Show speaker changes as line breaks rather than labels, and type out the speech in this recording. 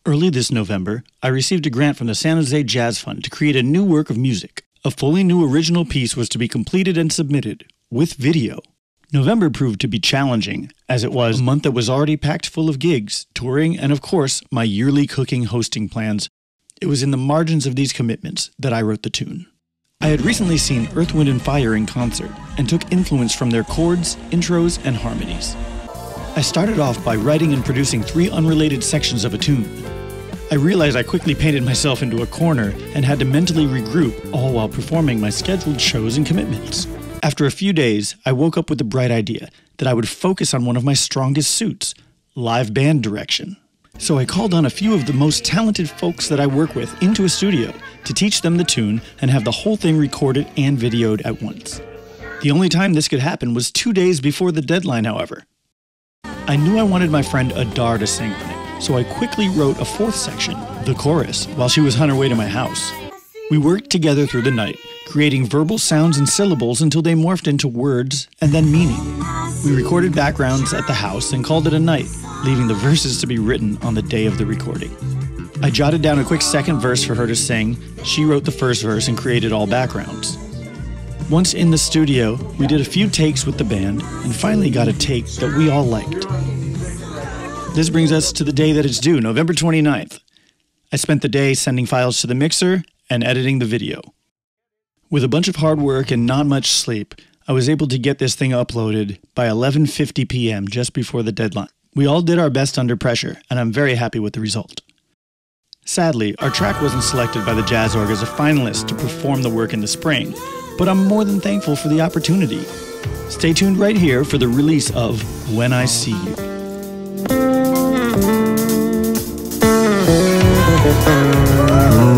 Early this November, I received a grant from the San Jose Jazz Fund to create a new work of music. A fully new original piece was to be completed and submitted, with video. November proved to be challenging, as it was a month that was already packed full of gigs, touring, and of course, my yearly cooking hosting plans. It was in the margins of these commitments that I wrote the tune. I had recently seen Earth, Wind & Fire in concert, and took influence from their chords, intros, and harmonies. I started off by writing and producing 3 unrelated sections of a tune. I realized I quickly painted myself into a corner and had to mentally regroup, all while performing my scheduled shows and commitments. After a few days, I woke up with the bright idea that I would focus on one of my strongest suits, live band direction. So I called on a few of the most talented folks that I work with into a studio to teach them the tune and have the whole thing recorded and videoed at once. The only time this could happen was 2 days before the deadline, however. I knew I wanted my friend Adar to sing on it. So I quickly wrote a 4th section, the chorus, while she was on her way to my house. We worked together through the night, creating verbal sounds and syllables until they morphed into words and then meaning. We recorded backgrounds at the house and called it a night, leaving the verses to be written on the day of the recording. I jotted down a quick 2nd verse for her to sing. She wrote the 1st verse and created all backgrounds. Once in the studio, we did a few takes with the band and finally got a take that we all liked. This brings us to the day that it's due, November 29th. I spent the day sending files to the mixer and editing the video. With a bunch of hard work and not much sleep, I was able to get this thing uploaded by 11:50 p.m. just before the deadline. We all did our best under pressure, and I'm very happy with the result. Sadly, our track wasn't selected by the Jazz Org as a finalist to perform the work in the spring, but I'm more than thankful for the opportunity. Stay tuned right here for the release of When I See You.
Thank you.